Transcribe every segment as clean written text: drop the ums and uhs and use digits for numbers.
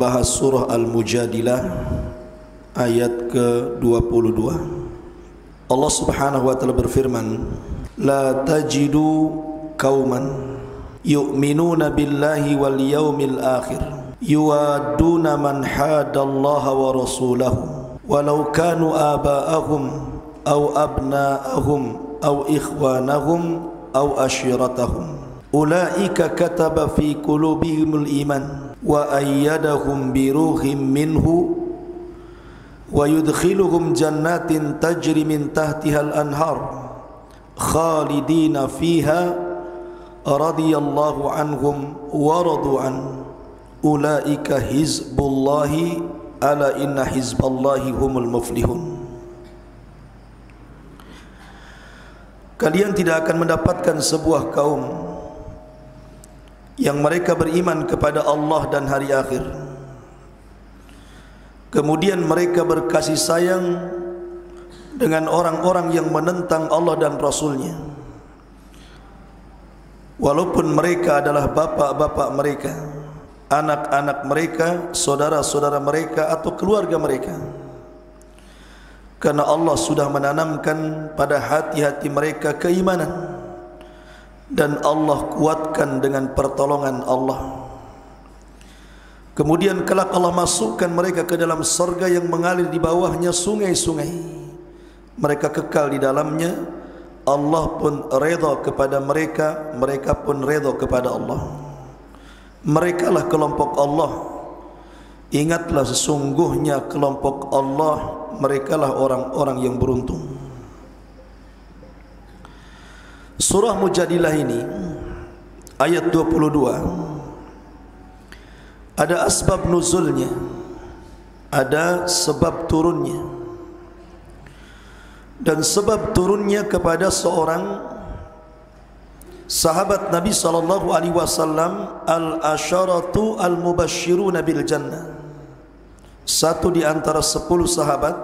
membahas surah Al-Mujadilah ayat ke-22. Allah Subhanahu wa taala berfirman, "La tajidu qauman yu'minuna billahi wal yawmil akhir yuwadduna man hadallaha wa rasulahu walau kanu aba'ahum aw abna'ahum aw ikhwanahum aw ashiratahum ulaika kataba fi qulubihimul iman wa ayyadahum bi ruhim minhu wa yudkhiluhum jannatin tajri min tahtihal anhar khalidina fiha radiyallahu anhum wa radu an ulaika hizbullahi ala inna hizballahi humul muflihun." Kalian tidak akan mendapatkan sebuah kaum yang mereka beriman kepada Allah dan hari akhir, kemudian mereka berkasih sayang dengan orang-orang yang menentang Allah dan Rasulnya, walaupun mereka adalah bapak-bapak mereka, anak-anak mereka, saudara-saudara mereka atau keluarga mereka, karena Allah sudah menanamkan pada hati-hati mereka keimanan dan Allah kuatkan dengan pertolongan Allah. Kemudian kelak Allah masukkan mereka ke dalam surga yang mengalir di bawahnya sungai-sungai. Mereka kekal di dalamnya. Allah pun redha kepada mereka, mereka pun redha kepada Allah. Merekalah kelompok Allah. Ingatlah sesungguhnya kelompok Allah, merekalah orang-orang yang beruntung. Surah Mujadilah ini ayat 22 ada asbab nuzulnya, ada sebab turunnya. Dan sebab turunnya kepada seorang sahabat Nabi sallallahu alaihi wasallam, al-asyaratu al-mubashshiruna bil jannah. Satu di antara 10 sahabat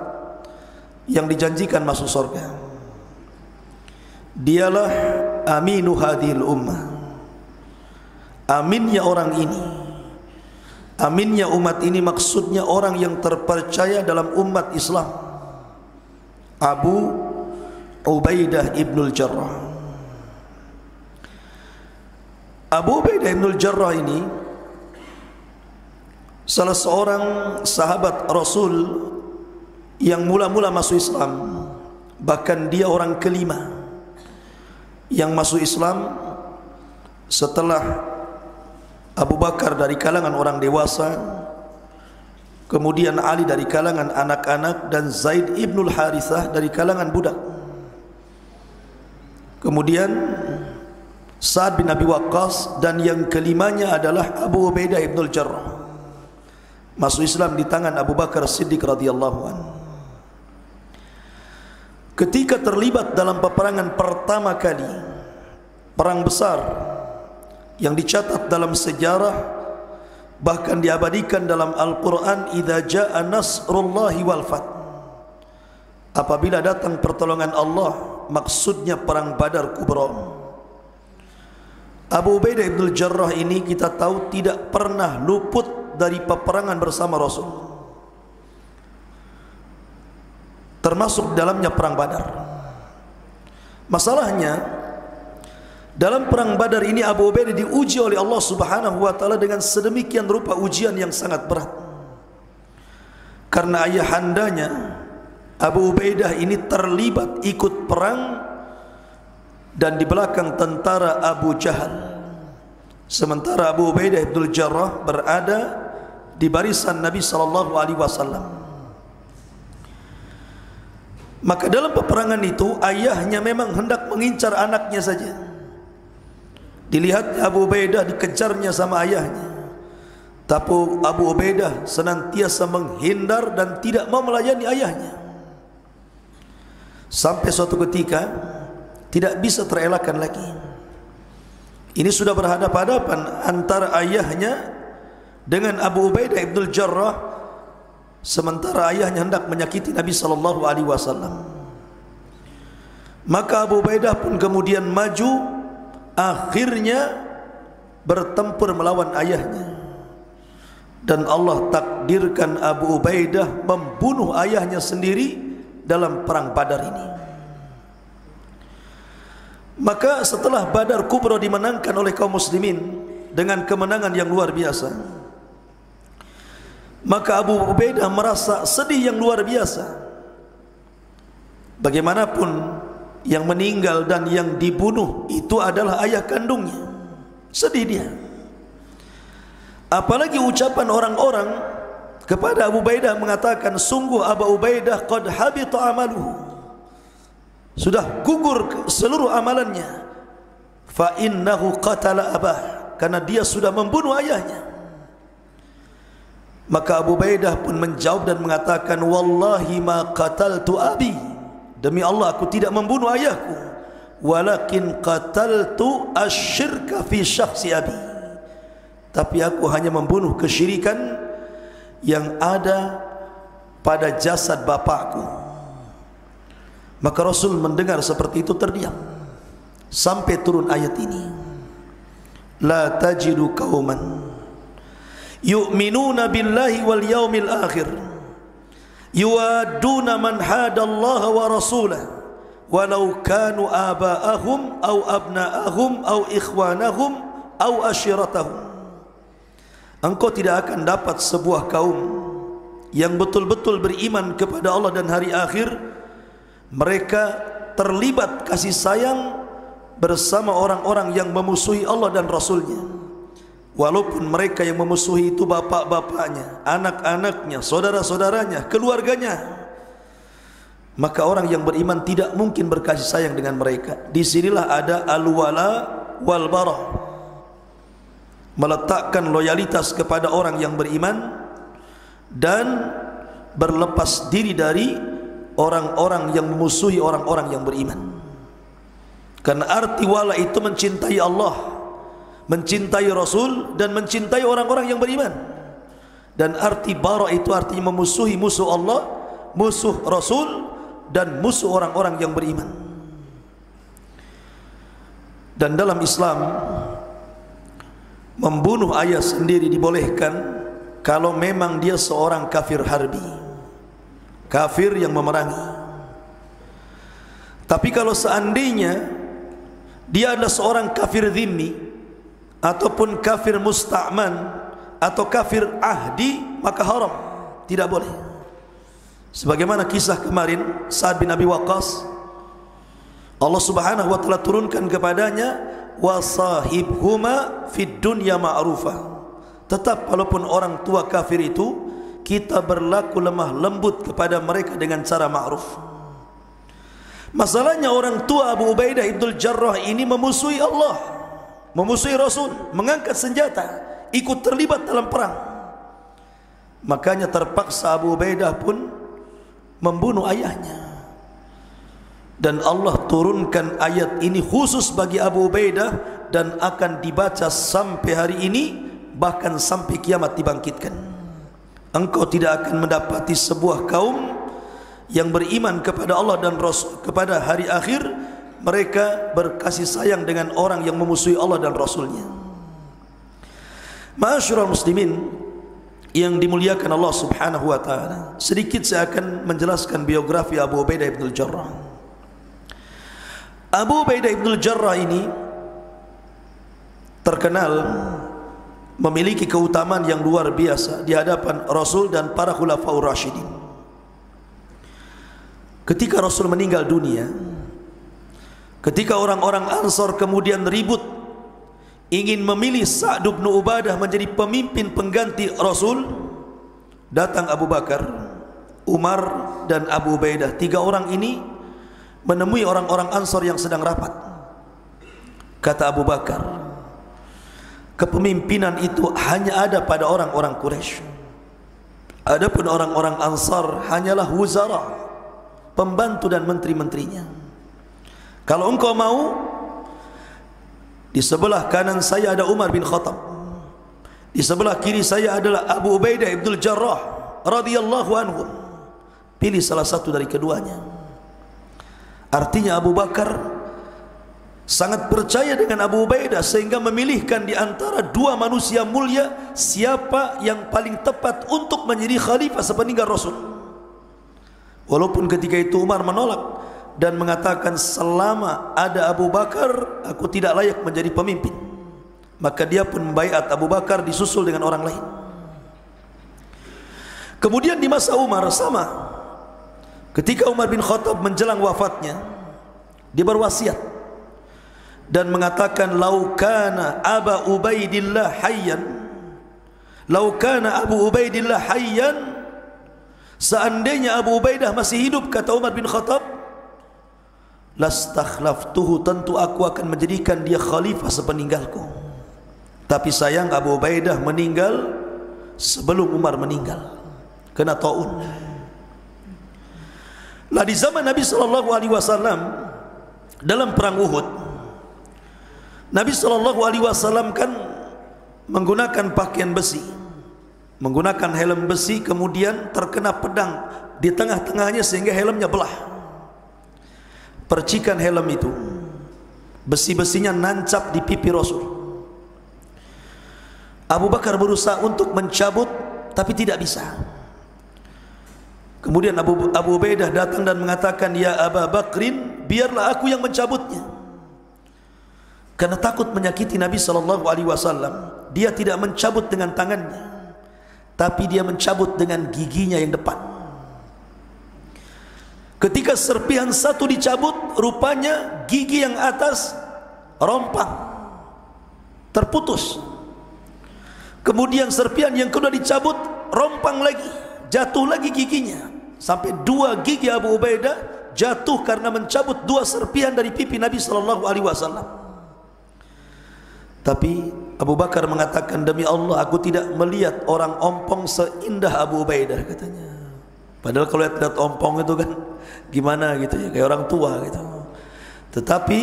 yang dijanjikan masuk surga. Dialah aminu hadhil ummah. Aminnya orang ini, aminnya umat ini maksudnya orang yang terpercaya dalam umat Islam, Abu Ubaidah ibnul Jarrah. Abu Ubaidah ibnul Jarrah ini salah seorang sahabat Rasul yang mula-mula masuk Islam. Bahkan dia orang kelima yang masuk Islam setelah Abu Bakar dari kalangan orang dewasa, kemudian Ali dari kalangan anak-anak, dan Zaid ibnul Harithah dari kalangan budak. Kemudian Sa'ad bin Abi Waqqas, dan yang kelimanya adalah Abu Ubaidah ibnul Jarrah, masuk Islam di tangan Abu Bakar Siddiq radhiyallahu anhu. Ketika terlibat dalam peperangan pertama kali, perang besar yang dicatat dalam sejarah, bahkan diabadikan dalam Al-Quran, idza jaa nasrullahi wal fath, apabila datang pertolongan Allah, maksudnya perang Badar Kubra. Abu Ubaidah ibnul Jarrah ini kita tahu tidak pernah luput dari peperangan bersama Rasul, termasuk dalamnya perang Badar. Masalahnya dalam perang Badar ini Abu Ubaidah diuji oleh Allah Subhanahu wa taala dengan sedemikian rupa ujian yang sangat berat. Karena ayahandanya Abu Ubaidah ini terlibat ikut perang dan di belakang tentara Abu Jahal. Sementara Abu Ubaidah ibnul Jarrah berada di barisan Nabi sallallahu alaihi wasallam. Maka dalam peperangan itu ayahnya memang hendak mengincar anaknya saja. Dilihat Abu Ubaidah dikejarnya sama ayahnya, tapi Abu Ubaidah senantiasa menghindar dan tidak mau melayani ayahnya. Sampai suatu ketika tidak bisa terelakkan lagi. Ini sudah berhadapan-hadapan antara ayahnya dengan Abu Ubaidah ibnul Jarrah, sementara ayahnya hendak menyakiti Nabi sallallahu alaihi wasallam. Maka Abu Ubaidah pun kemudian maju, akhirnya bertempur melawan ayahnya. dan Allah takdirkan Abu Ubaidah membunuh ayahnya sendiri dalam perang Badar ini. Maka setelah Badar Kubra dimenangkan oleh kaum muslimin dengan kemenangan yang luar biasa, maka Abu Ubaidah merasa sedih yang luar biasa. Bagaimanapun yang meninggal dan yang dibunuh itu adalah ayah kandungnya. Sedih dia. Apalagi ucapan orang-orang kepada Abu Ubaidah mengatakan, sungguh Abu Ubaidah qad habita amaluhu, sudah gugur seluruh amalannya. Fa innahu qatala abah, karena dia sudah membunuh ayahnya. Maka Abu Ubaidah pun menjawab dan mengatakan, wallahi ma qataltu abi, demi Allah aku tidak membunuh ayahku, walakin qataltu asyirka fi syakhsi abi, tapi aku hanya membunuh kesyirikan yang ada pada jasad bapakku. Maka Rasul mendengar seperti itu terdiam sampai turun ayat ini, la tajidu qauman yu'minuna billahi wal yaumil akhir yuwaduna man hadallaha wa rasulah walau kanu aba'ahum aw abna'ahum aw ikhwanahum aw ashiratahum. Engkau tidak akan dapat sebuah kaum yang betul-betul beriman kepada Allah dan hari akhir, mereka terlibat kasih sayang bersama orang-orang yang memusuhi Allah dan Rasulnya, walaupun mereka yang memusuhi itu bapak-bapaknya, anak-anaknya, saudara-saudaranya, keluarganya. Maka orang yang beriman tidak mungkin berkasih sayang dengan mereka. Disinilah ada al-wala wal bara, meletakkan loyalitas kepada orang yang beriman dan berlepas diri dari orang-orang yang memusuhi orang-orang yang beriman. Karena arti wala itu mencintai Allah, mencintai Rasul, dan mencintai orang-orang yang beriman. Dan arti bara itu artinya memusuhi musuh Allah, musuh Rasul, dan musuh orang-orang yang beriman. Dan dalam Islam, membunuh ayah sendiri dibolehkan kalau memang dia seorang kafir harbi, kafir yang memerangi. Tapi kalau seandainya dia adalah seorang kafir dhimmi ataupun kafir musta'man atau kafir ahdi, maka haram, tidak boleh. Sebagaimana kisah kemarin Sa'ad bin Abi Waqqas, Allah Subhanahu wa taala turunkan kepadanya, wasahibhuma fid dunya ma'rufah. Tetap walaupun orang tua kafir itu, kita berlaku lemah lembut kepada mereka dengan cara ma'ruf. Masalahnya orang tua Abu Ubaidah Ibnul Jarrah ini memusuhi Allah, memusuhi Rasul, mengangkat senjata, ikut terlibat dalam perang. Makanya terpaksa Abu Ubaidah pun membunuh ayahnya. Dan Allah turunkan ayat ini khusus bagi Abu Ubaidah dan akan dibaca sampai hari ini, bahkan sampai kiamat dibangkitkan. Engkau tidak akan mendapati sebuah kaum yang beriman kepada Allah dan Rasul, kepada hari akhir, mereka berkasih sayang dengan orang yang memusuhi Allah dan Rasulnya. Ma'asyiral muslimin yang dimuliakan Allah Subhanahu wa taala, sedikit saya akan menjelaskan biografi Abu Ubaidah Ibnul Jarrah. Abu Ubaidah Ibnul Jarrah ini terkenal memiliki keutamaan yang luar biasa di hadapan Rasul dan para khulafaur rasyidin. Ketika Rasul meninggal dunia, ketika orang-orang Ansar kemudian ribut ingin memilih Sa'd bin Ubadah menjadi pemimpin pengganti Rasul, datang Abu Bakar, Umar, dan Abu Ubaidah. Tiga orang ini menemui orang-orang Ansar yang sedang rapat. Kata Abu Bakar, kepemimpinan itu hanya ada pada orang-orang Quraisy. Adapun orang-orang Ansar hanyalah wuzara, pembantu dan menteri-menterinya. Kalau engkau mau, di sebelah kanan saya ada Umar bin Khattab, di sebelah kiri saya adalah Abu Ubaidah Ibnul Jarrah radhiyallahu anhu. Pilih salah satu dari keduanya. Artinya Abu Bakar sangat percaya dengan Abu Ubaidah sehingga memilihkan di antara dua manusia mulia siapa yang paling tepat untuk menjadi khalifah sepeninggal Rasul. Walaupun ketika itu Umar menolak dan mengatakan, selama ada Abu Bakar aku tidak layak menjadi pemimpin. Maka dia pun membaiat Abu Bakar, disusul dengan orang lain. Kemudian di masa Umar sama, ketika Umar bin Khattab menjelang wafatnya, dia berwasiat dan mengatakan, laukana Abu Ubaidillah hayyan, laukana Abu Ubaidillah hayyan, seandainya Abu Ubaidah masih hidup, kata Umar bin Khattab, lastakhlaftuhu, tentu aku akan menjadikan dia khalifah sepeninggalku. Tapi sayang Abu Ubaidah meninggal sebelum Umar meninggal, kena taun. Lah di zaman Nabi SAW dalam perang Uhud, Nabi SAW kan menggunakan pakaian besi, menggunakan helm besi, kemudian terkena pedang di tengah-tengahnya sehingga helmnya belah. Percikan helm itu, besi-besinya nancap di pipi Rasul. Abu Bakar berusaha untuk mencabut tapi tidak bisa. Kemudian Abu Ubaidah datang dan mengatakan, ya Abu Bakrin, biarlah aku yang mencabutnya. Karena takut menyakiti Nabi SAW, dia tidak mencabut dengan tangannya, tapi dia mencabut dengan giginya yang depan. Ketika serpihan satu dicabut, rupanya gigi yang atas rompang, terputus. Kemudian serpihan yang kedua dicabut, rompang lagi, jatuh lagi giginya, sampai dua gigi Abu Ubaidah jatuh karena mencabut dua serpihan dari pipi Nabi SAW. Tapi Abu Bakar mengatakan, demi Allah aku tidak melihat orang ompong seindah Abu Ubaidah, katanya. Padahal kalau lihat ompong itu kan gimana gitu ya, kayak orang tua gitu. Tetapi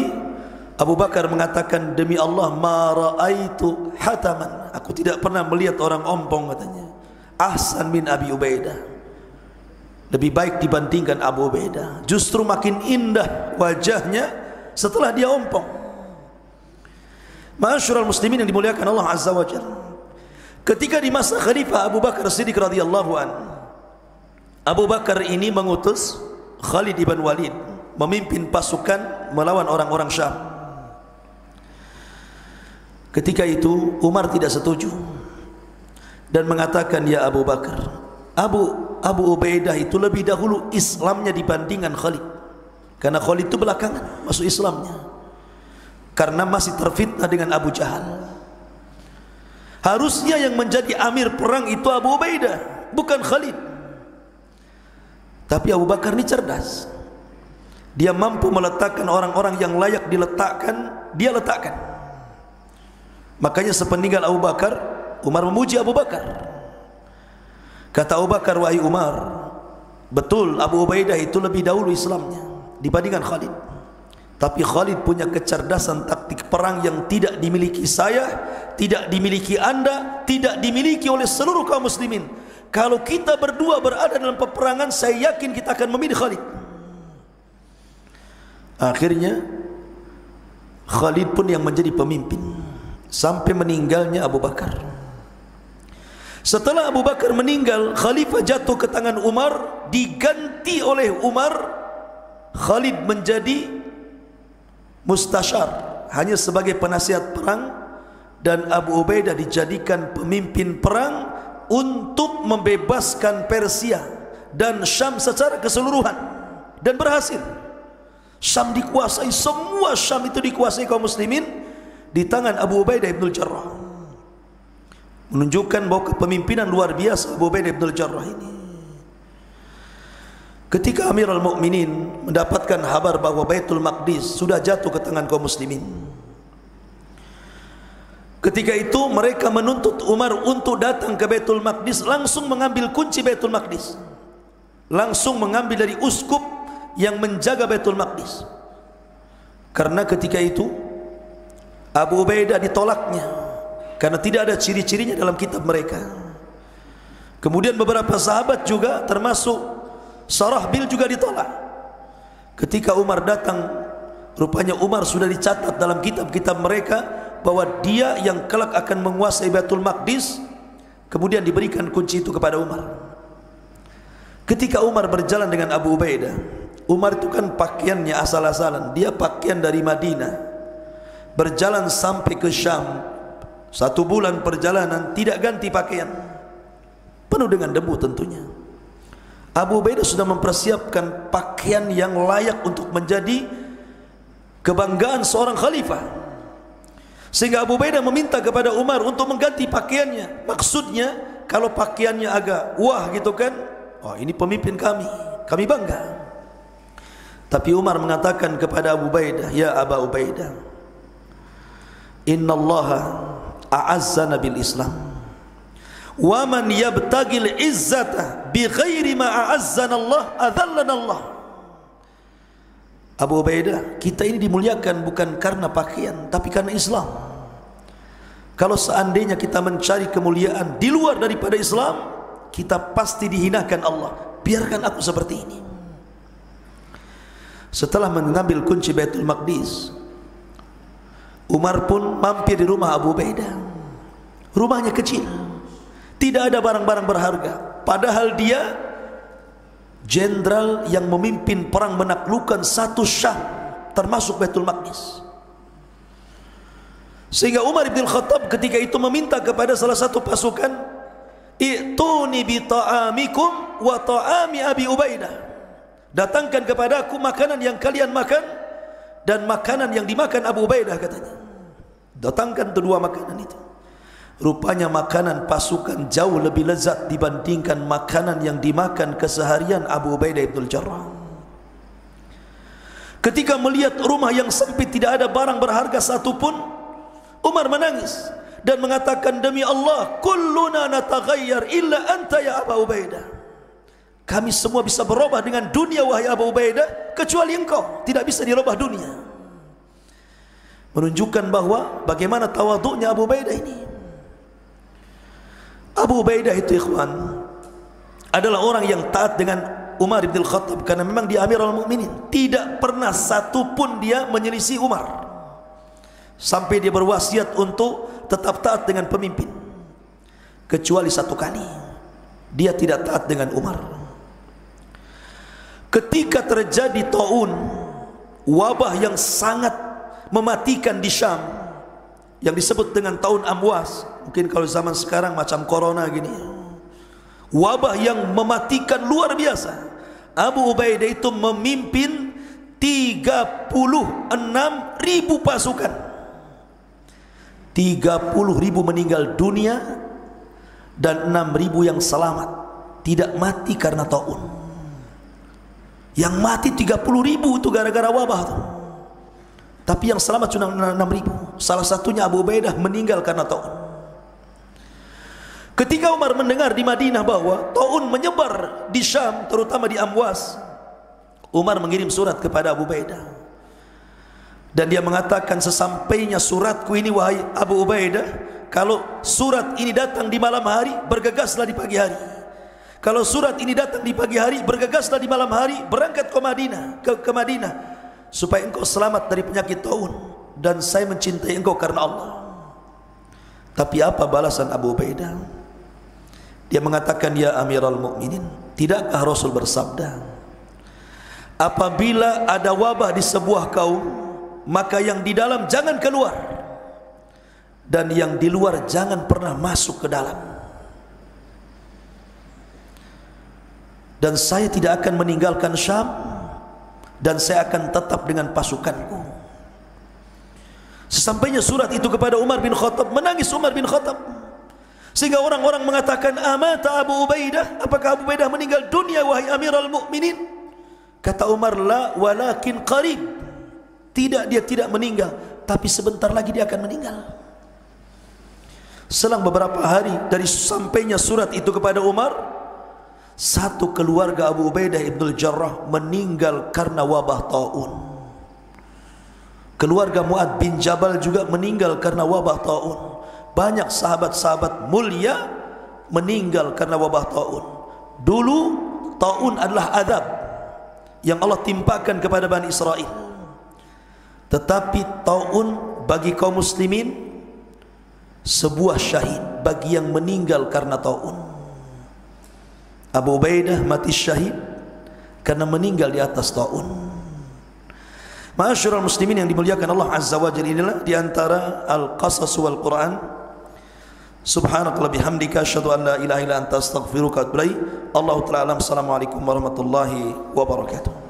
Abu Bakar mengatakan, demi Allah ma raaitu hataman, aku tidak pernah melihat orang ompong, katanya, ahsan min Abi Ubaidah, lebih baik dibandingkan Abu Ubaidah. Justru makin indah wajahnya setelah dia ompong. Ma'asyiral muslimin yang dimuliakan Allah Azza wa Jalla, ketika di masa Khalifah Abu Bakar Siddiq radhiyallahu an, Abu Bakar ini mengutus Khalid ibn Walid memimpin pasukan melawan orang-orang Syam. Ketika itu Umar tidak setuju dan mengatakan, ya Abu Bakar, Abu Ubaidah itu lebih dahulu Islamnya dibandingkan Khalid, karena Khalid itu belakangan masuk Islamnya karena masih terfitnah dengan Abu Jahal. Harusnya yang menjadi amir perang itu Abu Ubaidah, bukan Khalid. Tapi Abu Bakar ini cerdas, dia mampu meletakkan orang-orang yang layak diletakkan, dia letakkan. Makanya sepeninggal Abu Bakar, Umar memuji Abu Bakar. Kata Abu Bakar, wahai Umar, betul Abu Ubaidah itu lebih dahulu Islamnya dibandingkan Khalid, tapi Khalid punya kecerdasan taktik perang yang tidak dimiliki saya, tidak dimiliki Anda, tidak dimiliki oleh seluruh kaum muslimin. Kalau kita berdua berada dalam peperangan, saya yakin kita akan memilih Khalid. Akhirnya Khalid pun yang menjadi pemimpin sampai meninggalnya Abu Bakar. Setelah Abu Bakar meninggal, khalifah jatuh ke tangan Umar, diganti oleh Umar. Khalid menjadi mustasyar, hanya sebagai penasihat perang, dan Abu Ubaidah dijadikan pemimpin perang untuk membebaskan Persia dan Syam secara keseluruhan, dan berhasil. Syam dikuasai, semua Syam itu dikuasai kaum muslimin di tangan Abu Ubaidah ibn al-Jarrah, menunjukkan bahwa kepemimpinan luar biasa Abu Ubaidah ibn al-Jarrah ini. Ketika Amirul Mukminin mendapatkan kabar bahwa Baitul Maqdis sudah jatuh ke tangan kaum muslimin, ketika itu mereka menuntut Umar untuk datang ke Baitul Maqdis, langsung mengambil kunci Baitul Maqdis, langsung mengambil dari uskup yang menjaga Baitul Maqdis. Karena ketika itu Abu Ubaidah ditolaknya karena tidak ada ciri-cirinya dalam kitab mereka. Kemudian beberapa sahabat juga, termasuk Sarahbil, juga ditolak. Ketika Umar datang Rupanya Umar sudah dicatat dalam kitab-kitab mereka bahwa dia yang kelak akan menguasai Baitul Maqdis. Kemudian diberikan kunci itu kepada Umar. Ketika Umar berjalan dengan Abu Ubaidah, Umar itu kan pakaiannya asal-asalan, dia pakaian dari Madinah, berjalan sampai ke Syam, 1 bulan perjalanan tidak ganti pakaian, penuh dengan debu tentunya. Abu Ubaidah sudah mempersiapkan pakaian yang layak untuk menjadi kebanggaan seorang khalifah, sehingga Abu Ubaidah meminta kepada Umar untuk mengganti pakaiannya. Maksudnya kalau pakaiannya agak wah gitu kan, oh ini pemimpin kami bangga. Tapi Umar mengatakan kepada Abu Ubaidah, ya Aba Ubaidah, innallaha a'azzana bil Islam, wa man yabtagil izzata bi ghairi ma a'azzana Allah adhallana Allah. Abu Ubaidah, kita ini dimuliakan bukan karena pakaian, tapi karena Islam. Kalau seandainya kita mencari kemuliaan di luar daripada Islam, kita pasti dihinakan Allah. Biarkan aku seperti ini. Setelah mengambil kunci Baitul Maqdis, Umar pun mampir di rumah Abu Ubaidah. Rumahnya kecil, tidak ada barang-barang berharga, padahal dia jenderal yang memimpin perang menaklukkan satu Syam, termasuk Baitul Maqdis. Sehingga Umar bin Khattab ketika itu meminta kepada salah satu pasukan, "I'tuni bi ta'amikum wa ta'ami Abi Ubaidah." Datangkan kepada aku makanan yang kalian makan dan makanan yang dimakan Abu Ubaidah, katanya. Datangkan kedua makanan itu. Rupanya makanan pasukan jauh lebih lezat dibandingkan makanan yang dimakan keseharian Abu Ubaidah ibn Jarrah. Ketika melihat rumah yang sempit, tidak ada barang berharga satupun, Umar menangis dan mengatakan, demi Allah, kulluna nataghayyar illa anta ya Abu Ubaidah. Kami semua bisa berubah dengan dunia wahai Abu Ubaidah, kecuali engkau tidak bisa dirubah dunia. Menunjukkan bahwa bagaimana tawaduknya Abu Ubaidah ini. Abu Ubaidah itu ikhwan adalah orang yang taat dengan Umar bin Khattab, karena memang dia Amirul Mukminin. Tidak pernah satu pun dia menyelisih Umar, sampai dia berwasiat untuk tetap taat dengan pemimpin. Kecuali satu kali dia tidak taat dengan Umar. Ketika terjadi taun, wabah yang sangat mematikan di Syam, yang disebut dengan tahun Amwas. Mungkin kalau zaman sekarang macam corona gini, wabah yang mematikan luar biasa. Abu Ubaidah itu memimpin 36.000 pasukan. 30.000 meninggal dunia dan 6.000 yang selamat, tidak mati karena taun. Yang mati 30.000 itu gara-gara wabah tuh. Tapi yang selamat cuma 6.000. Salah satunya Abu Ubaidah meninggal karena taun. Ketika Umar mendengar di Madinah bahwa taun menyebar di Syam, terutama di Amwas, Umar mengirim surat kepada Abu Ubaidah. Dan dia mengatakan, sesampainya suratku ini wahai Abu Ubaidah, kalau surat ini datang di malam hari, bergegaslah di pagi hari. Kalau surat ini datang di pagi hari, bergegaslah di malam hari, berangkat ke Madinah, ke Madinah, supaya engkau selamat dari penyakit taun, dan saya mencintai engkau karena Allah. Tapi apa balasan Abu Ubaidah? Dia mengatakan, ya Amirul Mukminin, tidakkah Rasul bersabda, apabila ada wabah di sebuah kaum, maka yang di dalam jangan keluar, dan yang di luar jangan pernah masuk ke dalam. Dan saya tidak akan meninggalkan Syam, dan saya akan tetap dengan pasukanku. Sesampainya surat itu kepada Umar bin Khattab, menangis Umar bin Khattab, sehingga orang-orang mengatakan, amata Abu Ubaidah, apakah Abu Ubaidah meninggal dunia wahai Amirul Mukminin? Kata Umar, la walakin qarib, tidak, dia tidak meninggal, tapi sebentar lagi dia akan meninggal. Selang beberapa hari dari sampainya surat itu kepada Umar, satu keluarga Abu Ubaidah ibn Jarrah meninggal karena wabah taun. Keluarga Mu'ad bin Jabal juga meninggal karena wabah taun. Banyak sahabat-sahabat mulia meninggal karena wabah taun. Dulu taun adalah azab yang Allah timpakan kepada Bani Israel. Tetapi taun bagi kaum muslimin sebuah syahid bagi yang meninggal karena taun. Abu Ubaidah mati syahid karena meninggal di atas taun. Ma'asyiral muslimin yang dimuliakan Allah Azza wa Jalla, inilah di antara al-qasas wal Quran. Subhanakallah bihamdika asyhadu an la ilaha illa anta astaghfiruka wa atubu ilaik. Allahu ta'ala alam. Assalamualaikum warahmatullahi wabarakatuh.